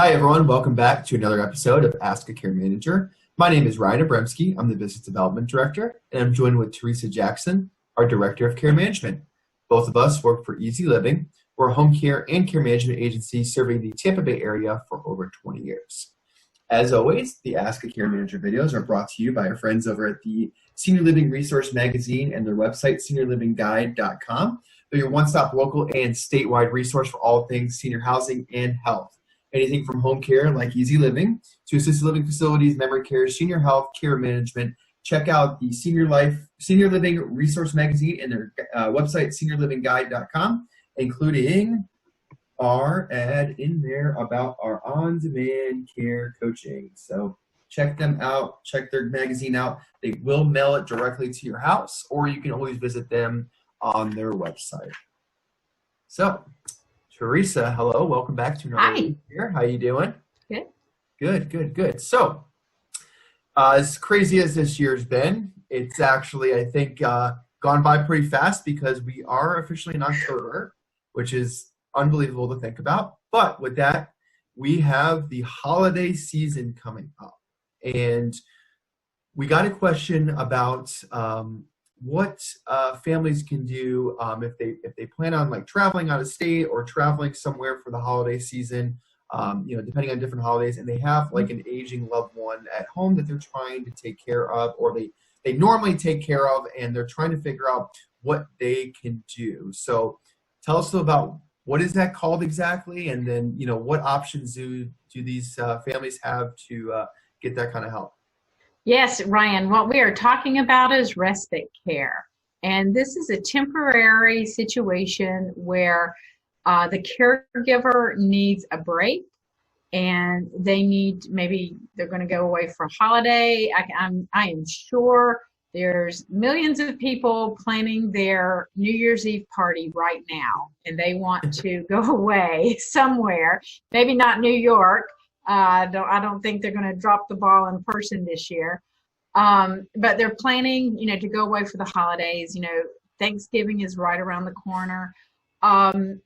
Hi, everyone. Welcome back to another episode of Ask a Care Manager. My name is Ryan Abramski. I'm the Business Development Director, and I'm joined with Teresa Jackson, our Director of Care Management. Both of us work for EasyLiving. We're a home care and care management agency serving the Tampa Bay area for over 20 years. As always, the Ask a Care Manager videos are brought to you by our friends over at the Senior Living Resource Magazine and their website, seniorlivingguide.com. They're your one-stop local and statewide resource for all things senior housing and health. Anything from home care like EasyLiving to assisted living facilities, memory care, senior health, care management. Check out the Senior Living Resource Magazine and their website, seniorlivingguide.com, including our ad in there about our on-demand care coaching. So check them out. Check their magazine out. They will mail it directly to your house, or you can always visit them on their website. So, Teresa, hello. Welcome back to another week here. How you doing? Good. Good. So, as crazy as this year's been, it's actually, I think, gone by pretty fast because we are officially in October, which is unbelievable to think about. But with that, we have the holiday season coming up. And we got a question about what families can do if they plan on like traveling out of state or traveling somewhere for the holiday season, depending on different holidays, and they have like an aging loved one at home that they're trying to take care of, or they normally take care of, and they're trying to figure out what they can do. So tell us about what is that called exactly, and then what options do these families have to get that kind of help? Yes, Ryan, what we are talking about is respite care. And this is a temporary situation where the caregiver needs a break and maybe they're going to go away for a holiday. I am sure there's millions of people planning their New Year's Eve party right now, and they want to go away somewhere, maybe not New York. I don't think they're going to drop the ball in person this year. But they're planning, to go away for the holidays. Thanksgiving is right around the corner. And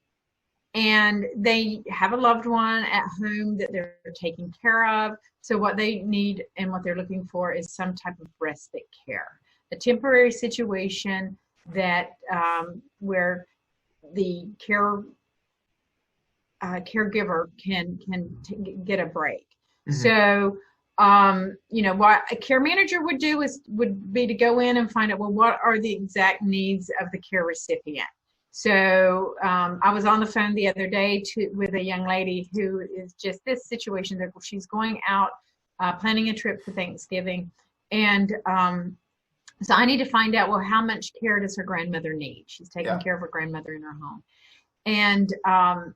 they have a loved one at home that they're taking care of. So what they need and what they're looking for is some type of respite care, a temporary situation that where the caregiver can get a break. Mm-hmm. So, what a care manager would do would be to go in and find out, well, what are the exact needs of the care recipient? So I was on the phone the other day with a young lady who is just this situation that she's going out planning a trip for Thanksgiving, and so I need to find out, well, how much care does her grandmother need? She's taking care of her grandmother in her home. And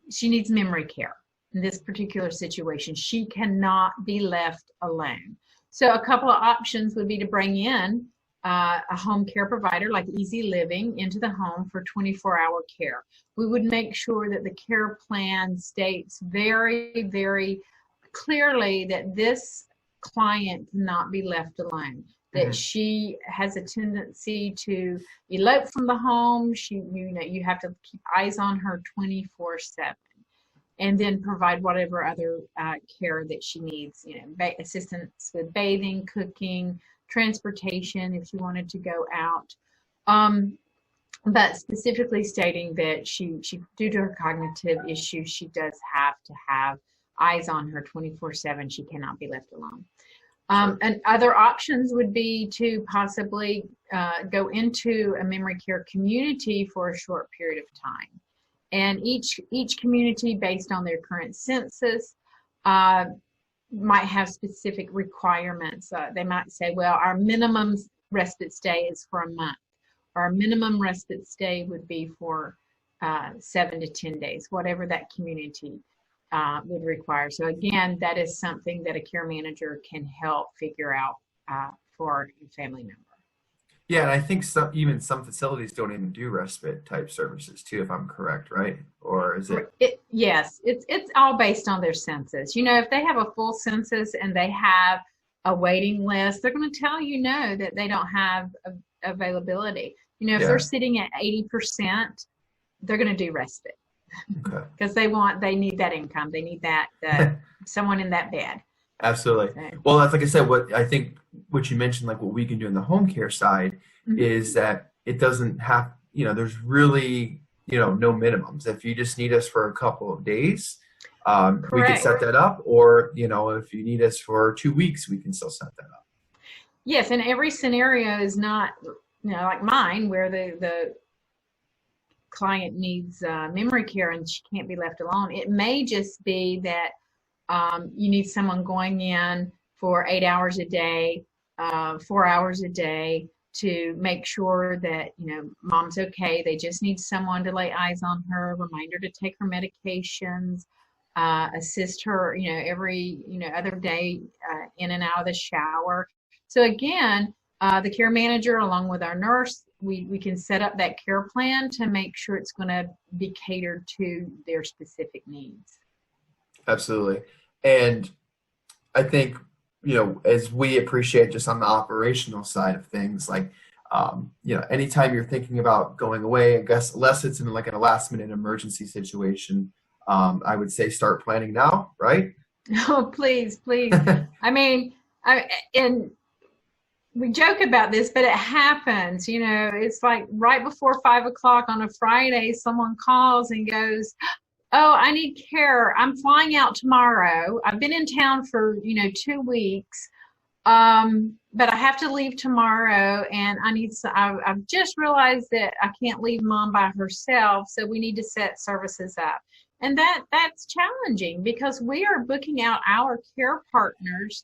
she needs memory care in this particular situation. She cannot be left alone. So a couple of options would be to bring in a home care provider like EasyLiving into the home for 24-hour care. We would make sure that the care plan states very, very clearly that this client cannot be left alone, that she has a tendency to elope from the home. You have to keep eyes on her 24/7, and then provide whatever other care that she needs, assistance with bathing, cooking, transportation if she wanted to go out. But specifically stating that she, due to her cognitive issues, she does have to have eyes on her 24/7. She cannot be left alone. And other options would be to possibly go into a memory care community for a short period of time. And each community, based on their current census, might have specific requirements. They might say, well, our minimum respite stay is for a month. Our minimum respite stay would be for 7 to 10 days, whatever that community would require. So again, that is something that a care manager can help figure out for a family member. Yeah, and I think some facilities don't even do respite type services too, if I'm correct, right? Or is it? Yes, it's all based on their census. If they have a full census and they have a waiting list, they're going to tell that they don't have availability. If they're sitting at 80%, they're going to do respite. Okay. because they need that income. They need that someone in that bed. Absolutely. So, Well, that's like I said, what I think what you mentioned, like what we can do in the home care side is that it doesn't have, there's really, no minimums. If you just need us for a couple of days, we could correct. set that up. Or, if you need us for 2 weeks, we can still set that up. Yes, and every scenario is not, like mine, where the client needs memory care and she can't be left alone. It may just be that you need someone going in for 8 hours a day, 4 hours a day to make sure that, mom's okay. They just need someone to lay eyes on her, remind her to take her medications, assist her, every, other day in and out of the shower. So again, the care manager, along with our nurse, we can set up that care plan to make sure it's going to be catered to their specific needs. Absolutely. And I think, as we appreciate just on the operational side of things, like, anytime you're thinking about going away, I guess, unless it's in like in a last minute emergency situation, I would say start planning now, right? Oh, please, please. I mean, and we joke about this, but it happens. It's like right before 5 o'clock on a Friday, someone calls and goes, "Oh, I need care. I'm flying out tomorrow. I've been in town for, 2 weeks. But I have to leave tomorrow, and I've just realized that I can't leave mom by herself, so we need to set services up." And that's challenging because we are booking out our care partners,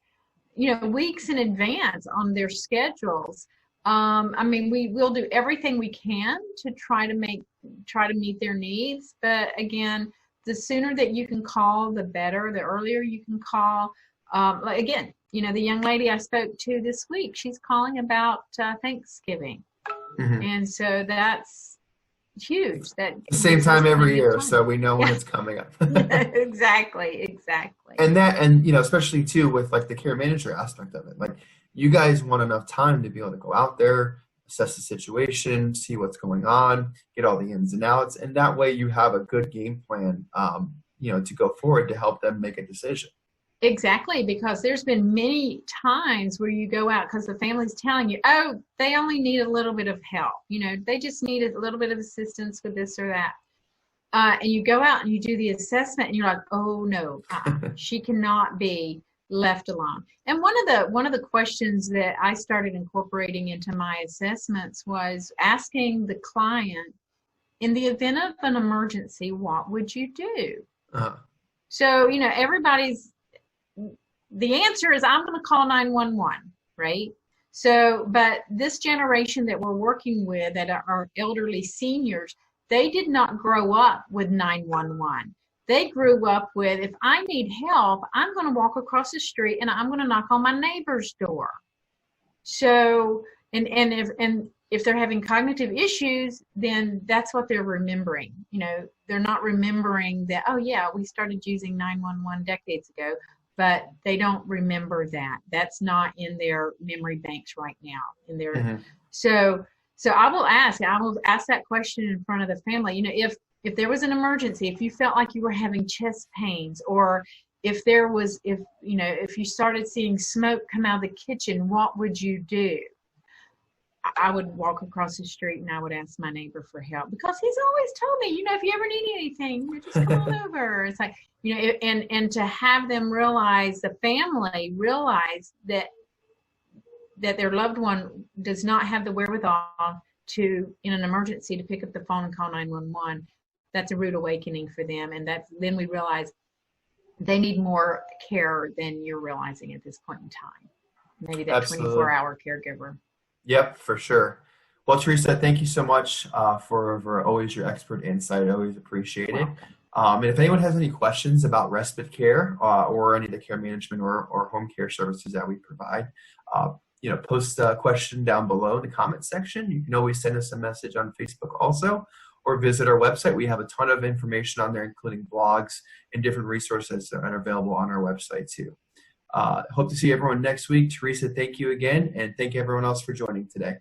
weeks in advance on their schedules. I mean, we'll do everything we can to try to meet their needs. But again, the sooner that you can call, the better. The earlier you can call. Like again, the young lady I spoke to this week, she's calling about Thanksgiving. And so that's huge. That the same time every year, so we know when Yeah. it's coming up. Exactly. And especially too with like the care manager aspect of it, like you guys want enough time to be able to go out there, assess the situation, see what's going on, get all the ins and outs, and that way you have a good game plan, to go forward to help them make a decision. Exactly, because there's been many times where you go out because the family's telling you, oh, they only need a little bit of help. They just need a little bit of assistance with this or that. And you go out and you do the assessment and you're like, oh no, she cannot be left alone. And one of the questions that I started incorporating into my assessments was asking the client, in the event of an emergency, what would you do? So, the answer is I'm going to call 911, right? So, but this generation that we're working with, that are elderly seniors, they did not grow up with 911. They grew up with, if I need help, I'm going to walk across the street and I'm going to knock on my neighbor's door. So, and if they're having cognitive issues, then that's what they're remembering. They're not remembering that, oh yeah, we started using 911 decades ago, but they don't remember that. That's not in their memory banks right now. So I will ask that question in front of the family. If there was an emergency, if you felt like you were having chest pains, or if you started seeing smoke come out of the kitchen, what would you do? I would walk across the street and I would ask my neighbor for help, because he's always told me, if you ever need anything, just come on over. It's like, and to have them realize, the family realize that their loved one does not have the wherewithal to, in an emergency, to pick up the phone and call 911. That's a rude awakening for them. And then we realize they need more care than you're realizing at this point in time. Maybe that 24-hour caregiver. Yep, for sure. Well, Teresa, thank you so much for always your expert insight. I always appreciate it. And if anyone has any questions about respite care or any of the care management or home care services that we provide, post a question down below in the comment section. You can always send us a message on Facebook also, or visit our website. We have a ton of information on there, including blogs and different resources that are available on our website too. Hope to see everyone next week. Teresa, thank you again, and thank everyone else for joining today.